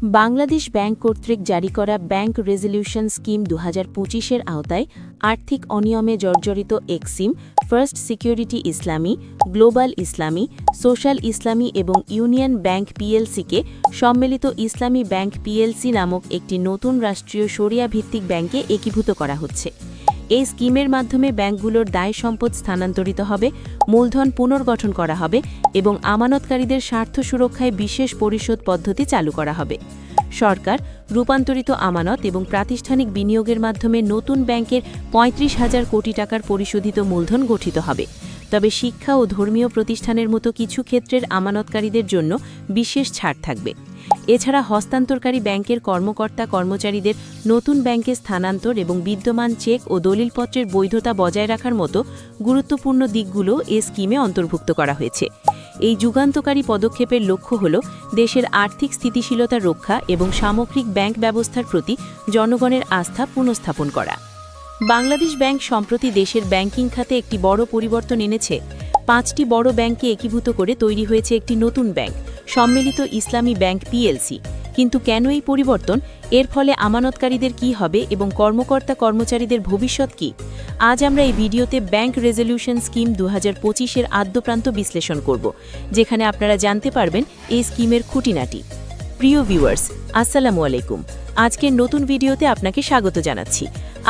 Bangladesh bank কর্তৃক জারি করা ব্যাংক রেজলিউশন স্কিম ২০২৫-এর আওতায় আর্থিক অনিয়মে জর্জরিত এক্সিম, ফার্স্ট সিকিউরিটি ইসলামী, গ্লোবাল ইসলামী, সোশ্যাল ইসলামী এবং ইউনিয়ন ব্যাংক পিএলসিকে সম্মিলিত ইসলামী ব্যাংক পিএলসি নামক একটি নতুন রাষ্ট্রীয় শরিয়া ভিত্তিক ব্যাংকে একীভূত করা হচ্ছে। এই স্কিমের মাধ্যমে ব্যাংকগুলোর দায় সম্পদ স্থানান্তরিত হবে, মূলধন পুনর্গঠন করা হবে এবং আমানতকারীদের স্বার্থ সুরক্ষায় বিশেষ পরিশোধ পদ্ধতি চালু করা হবে। সরকার রূপান্তরিত আমানত এবং প্রাতিষ্ঠানিক বিনিয়োগের মাধ্যমে নতুন ব্যাংকের ৩৫,০০০ কোটি টাকার পরিশোধিত মূলধন গঠিত হবে। তবে শিক্ষা ও ধর্মীয় প্রতিষ্ঠানের মতো কিছু ক্ষেত্রের আমানতকারীদের জন্য বিশেষ ছাড় থাকবে। এছাড়া হস্তান্তরকারী ব্যাংকের কর্মকর্তা-কর্মচারীদের নতুন ব্যাংকে স্থানান্তর এবং বিদ্যমান চেক ও দলিলপত্রের বৈধতা বজায় রাখার মতো গুরুত্বপূর্ণ দিকগুলো এ স্কিমে অন্তর্ভুক্ত করা হয়েছে। এই যুগান্তকারী পদক্ষেপের লক্ষ্য হল দেশের আর্থিক স্থিতিশীলতা রক্ষা এবং সামগ্রিক ব্যাংক ব্যবস্থার প্রতি জনগণের আস্থা পুনঃস্থাপন করা। বাংলাদেশ ব্যাংক সম্প্রতি দেশের ব্যাংকিং খাতে একটি বড় পরিবর্তন এনেছে। ৫টি বড় ব্যাংককে একীভূত করে তৈরি হয়েছে একটি নতুন ব্যাংক, সম্মিলিত ইসলামী ব্যাংক পিএলসি। কিন্তু কেন এই পরিবর্তন? এর ফলে আমানতকারীদের কী হবে এবং কর্মকর্তা-কর্মচারীদের ভবিষ্যৎ কী? আজ আমরা এই ভিডিওতে ব্যাংক রেজলিউশন স্কিম ২০২৫-এর আদ্যপ্রান্ত বিশ্লেষণ করব, যেখানে আপনারা জানতে পারবেন এই স্কিমের খুঁটিনাটি। প্রিয় ভিউয়ার্স, আসসালামু আলাইকুম। আজকের নতুন ভিডিওতে আপনাকে স্বাগত জানাচ্ছি।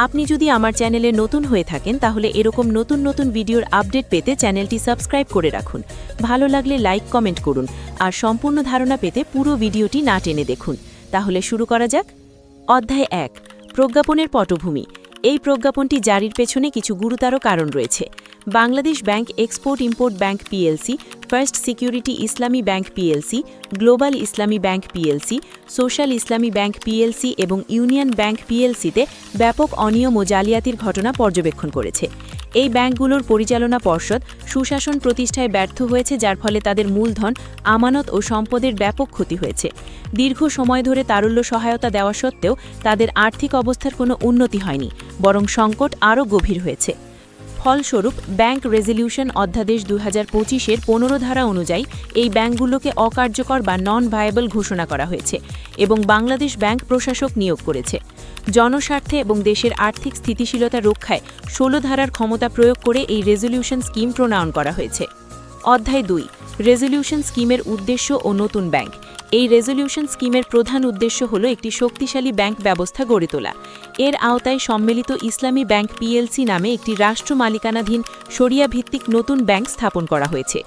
আপনি যদি আমার চ্যানেলে নতুন হয়ে থাকেন তাহলে এরকম নতুন নতুন ভিডিওর আপডেট পেতে চ্যানেলটি সাবস্ক্রাইব করে রাখুন। ভালো লাগলে লাইক কমেন্ট করুন আর সম্পূর্ণ ধারণা পেতে পুরো ভিডিওটি না টেনে দেখুন। তাহলে শুরু করা যাক। অধ্যায় ১, প্রজ্ঞাপনের পটভূমি। এই প্রজ্ঞাপনটি জারির পেছনে কিছু গুরুতর কারণ রয়েছে। Bangladesh bank export import bank PLC, first security ইসলামী ব্যাংক পিএলসি, গ্লোবাল ইসলামী ব্যাংক পিএলসি, সোশ্যাল ইসলামী ব্যাংক পিএলসি এবং ইউনিয়ন ব্যাংক পিএলসিতে ব্যাপক অনিয়ম ও জালিয়াতির ঘটনা পর্যবেক্ষণ করেছে। এই ব্যাংকগুলোর পরিচালনা পর্ষদ সুশাসন প্রতিষ্ঠায় ব্যর্থ হয়েছে, যার ফলে তাদের মূলধন, আমানত ও সম্পদের ব্যাপক ক্ষতি হয়েছে। দীর্ঘ সময় ধরে তারল্য সহায়তা দেওয়া সত্ত্বেও তাদের আর্থিক অবস্থার কোনো উন্নতি হয়নি, বরং সংকট আরও গভীর হয়েছে। ফলস্বরূপ ব্যাংক রেজলিউশন অধ্যাদেশ ২০২৫-এর ১৫ ধারা অনুযায়ী এই ব্যাংকগুলোকে অকার্যকর বা নন ভায়াবল ঘোষণা করা হয়েছে এবং বাংলাদেশ ব্যাংক প্রশাসক নিয়োগ করেছে। জনস্বার্থে এবং দেশের আর্থিক স্থিতিশীলতা রক্ষায় ১৬ ধারার ক্ষমতা প্রয়োগ করে এই রেজলিউশন স্কিম প্রণয়ন করা হয়েছে। অধ্যায় ২, রেজলিউশন স্কিমের উদ্দেশ্য ও নতুন ব্যাংক। এই রেজলিউশন স্কিমের প্রধান উদ্দেশ্য হল একটি শক্তিশালী ব্যাংক ব্যবস্থা গড়ে তোলা। এর আওতায় সম্মিলিত ইসলামী ব্যাংক পিএলসি নামে একটি রাষ্ট্র মালিকানাধীন শরিয়া ভিত্তিক নতুন ব্যাংক স্থাপন করা হয়েছে।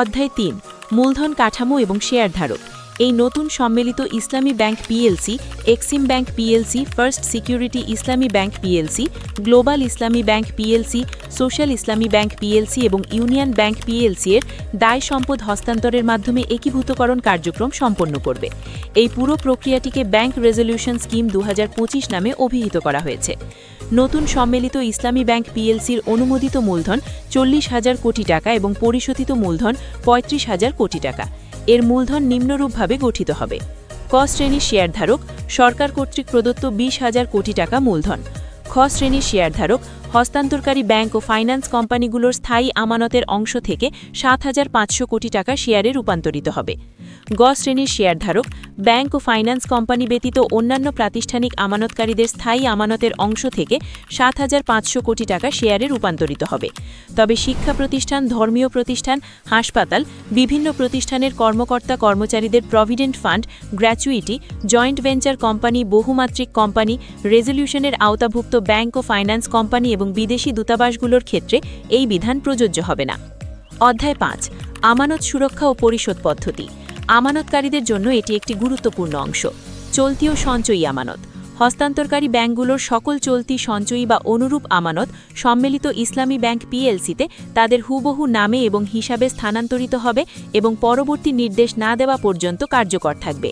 অধ্যায় ৩, মূলধন কাঠামো এবং শেয়ারধারক। এই নতুন সম্মিলিত ইসলামী bank PLC, Exim bank PLC, first security ইসলামী ব্যাংক পিএলসি, গ্লোবাল ইসলামী ব্যাংক পিএলসি, সোশ্যাল ইসলামী ব্যাংক পিএলসি এবং ইউনিয়ন ব্যাংক পিএলসি এর দায় সম্পদ হস্তান্তরের মাধ্যমে একীভূতকরণ কার্যক্রম সম্পন্ন করবে। এই পুরো প্রক্রিয়াটিকে ব্যাংক রেজলিউশন স্কিম ২০২৫ নামে অভিহিত করা হয়েছে। নতুন সম্মিলিত ইসলামী ব্যাংক পিএলসির অনুমোদিত মূলধন ৪০,০০০ কোটি টাকা এবং পরিশোধিত মূলধন ৩৫,০০০ কোটি টাকা। এর মূলধন নিম্নরূপভাবে গঠিত হবে: ক শ্রেণীর শেয়ারধারক, সরকার কর্তৃক প্রদত্ত ২০,০০০ কোটি টাকা মূলধন। খ শ্রেণীর শেয়ারধারক, হস্তান্তরকারী ব্যাংক ও ফাইন্যান্স কোম্পানিগুলোর স্থায়ী আমানতের অংশ থেকে ৭,৫০০ কোটি টাকা শেয়ারে রূপান্তরিত হবে। গ শ্রেণীর শেয়ারধারক, ব্যাংক ও ফাইন্যান্স কোম্পানি ব্যতীত অন্যান্য প্রাতিষ্ঠানিক আমানতকারীদের স্থায়ী আমানতের অংশ থেকে ৭,৫০০ কোটি টাকা শেয়ারে রূপান্তরিত হবে। তবে শিক্ষা প্রতিষ্ঠান, ধর্মীয় প্রতিষ্ঠান, হাসপাতাল, বিভিন্ন প্রতিষ্ঠানের কর্মকর্তা-কর্মচারীদের provident fund, gratuity, joint venture company, বহুমাত্রিক কোম্পানি, রেজলিউশনের আওতাভুক্ত ব্যাংক ও ফাইন্যান্স কোম্পানি এবং বিদেশি দূতাবাসগুলোর ক্ষেত্রে এই বিধান প্রযোজ্য হবে না। অধ্যায় ৫, আমানত সুরক্ষা ও পরিশোধ পদ্ধতি। আমানতকারীদের জন্য এটি একটি গুরুত্বপূর্ণ অংশ। চলতি ও সঞ্চয়ী আমানত। হস্তান্তরকারী ব্যাংকগুলোর সকল চলতি, সঞ্চয়ী বা অনুরূপ আমানত সম্মিলিত ইসলামী ব্যাংক পিএলসিতে তাদের হুবহু নামে এবং হিসাবে স্থানান্তরিত হবে এবং পরবর্তী নির্দেশ না দেওয়া পর্যন্ত কার্যকর থাকবে।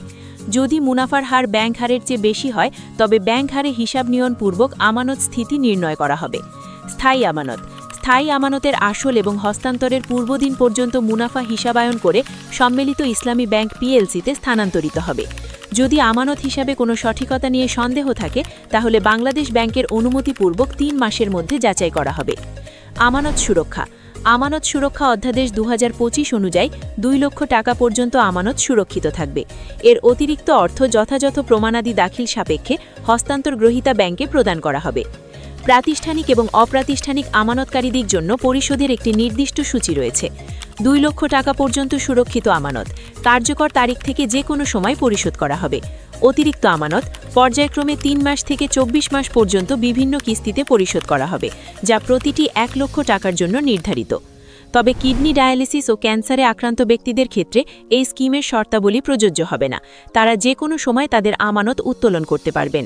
যদি মুনাফার হার ব্যাংক হারের চেয়ে বেশি হয় তবে ব্যাংক হারে হিসাব নিয়ন্ত্রণপূর্বক আমানত স্থিতি নির্ণয় করা হবে। স্থায়ী আমানত। স্থায়ী আমানতের আসল এবং হস্তান্তরের পূর্বদিন পর্যন্ত মুনাফা হিসাবায়ন করে সম্মিলিত ইসলামী ব্যাংক পিএলসিতে স্থানান্তরিত হবে। যদি আমানত হিসাবে কোনো সঠিকতা নিয়ে সন্দেহ থাকে তাহলে বাংলাদেশ ব্যাংকের অনুমতিপূর্বক ৩ মাসের মধ্যে যাচাই করা হবে। আমানত সুরক্ষা। আমানত সুরক্ষা অধ্যাদেশ 2025 অনুযায়ী 2 লক্ষ টাকা পর্যন্ত আমানত সুরক্ষিত থাকবে। এর অতিরিক্ত অর্থ যথাযথ প্রমাণাদি দাখিল সাপেক্ষে হস্তান্তর গ্রহীতা ব্যাংকে প্রদান করা হবে। প্রাতিষ্ঠানিক এবং অপ্রাতিষ্ঠানিক আমানতকারীদের জন্য পরিশোধের একটি নির্দিষ্ট সূচি রয়েছে। 2 লক্ষ টাকা পর্যন্ত সুরক্ষিত আমানত কার্যকর তারিখ থেকে যে কোনো সময় পরিশোধ করা হবে। অতিরিক্ত আমানত পর্যায়ক্রমে 3 মাস থেকে 24 মাস পর্যন্ত বিভিন্ন কিস্তিতে পরিশোধ করা হবে, যা প্রতিটি 1 লক্ষ টাকার জন্য নির্ধারিত। তবে কিডনি ডায়ালিসিস ও ক্যান্সারে আক্রান্ত ব্যক্তিদের ক্ষেত্রে এই স্কিমের শর্তাবলী প্রযোজ্য হবে না। তারা যে কোনো সময় তাদের আমানত উত্তোলন করতে পারবেন।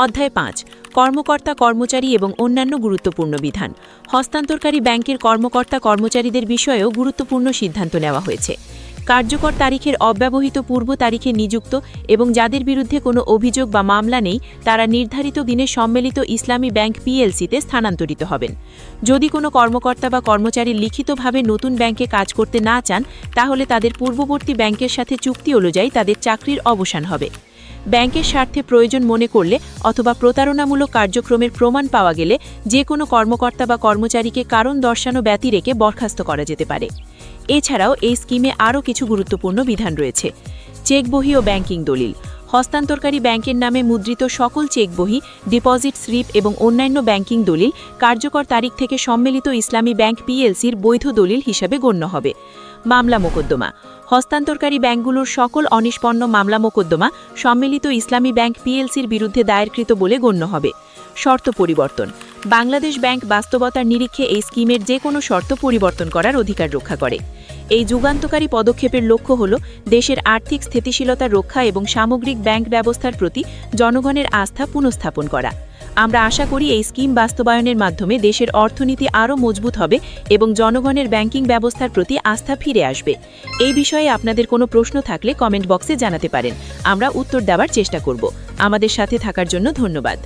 অধ্যায় 5 কর্মকর্তা কর্মচারী এবং অন্যান্য গুরুত্বপূর্ণ বিধান। হস্তান্তরকারী ব্যাংকের কর্মকর্তা কর্মচারীদের বিষয়েও গুরুত্বপূর্ণ সিদ্ধান্ত নেওয়া হয়েছে। কার্যকর তারিখের অব্যবহিত পূর্ব তারিখে নিযুক্ত এবং যাদের বিরুদ্ধে কোনো অভিযোগ বা মামলা নেই তারা নির্ধারিত দিনে সম্মিলিত ইসলামী ব্যাংক পিএলসিতে স্থানান্তরিত হবেন। যদি কোনো কর্মকর্তা বা কর্মচারী লিখিতভাবে নতুন ব্যাংকে কাজ করতে না চান তাহলে তাদের পূর্ববর্তী ব্যাংকের সাথে চুক্তি অনুযায়ী তাদের চাকরির অবসান হবে। ব্যাংকের স্বার্থে প্রয়োজন মনে করলে অথবা প্রতারণামূলক কার্যক্রমের প্রমাণ পাওয়া গেলে যে কোনো কর্মকর্তা বা কর্মচারীকে কারণ দর্শানো ব্যতি রেখে বরখাস্ত করা যেতে পারে। এছাড়াও এই স্কিমে আরও কিছু গুরুত্বপূর্ণ বিধান রয়েছে। চেক বহি ও ব্যাংকিং দলিল। হস্তান্তরকারী ব্যাংকের নামে মুদ্রিত সকল চেক বহি, ডিপোজিট স্লিপ এবং অন্যান্য ব্যাংকিং দলিল কার্যকর তারিখ থেকে সম্মিলিত ইসলামী ব্যাংক পিএলসির বৈধ দলিল হিসাবে গণ্য হবে। মামলা মোকদ্দমা। হস্তান্তরকারী ব্যাংকগুলোর সকল অনিষ্পন্ন মামলা মোকদ্দমা সম্মিলিত ইসলামী ব্যাংক পিএলসির বিরুদ্ধে দায়েরকৃত বলে গণ্য হবে। শর্ত পরিবর্তন। বাংলাদেশ ব্যাংক বাস্তবতার নিরীক্ষে এই স্কিমের যে কোনো শর্ত পরিবর্তন করার অধিকার রক্ষা করে। এই যুগান্তকারী পদক্ষেপের লক্ষ্য হল দেশের আর্থিক স্থিতিশীলতা রক্ষা এবং সামগ্রিক ব্যাংক ব্যবস্থার প্রতি জনগণের আস্থা পুনঃস্থাপন করা। আমরা আশা করি এই স্কিম বাস্তবায়নের মাধ্যমে দেশের অর্থনীতি আরও মজবুত হবে এবং জনগণের ব্যাংকিং ব্যবস্থার প্রতি আস্থা ফিরে আসবে। এই বিষয়ে আপনাদের কোনো প্রশ্ন থাকলে কমেন্ট বক্সে জানাতে পারেন, আমরা উত্তর দেওয়ার চেষ্টা করব। আমাদের সাথে থাকার জন্য ধন্যবাদ।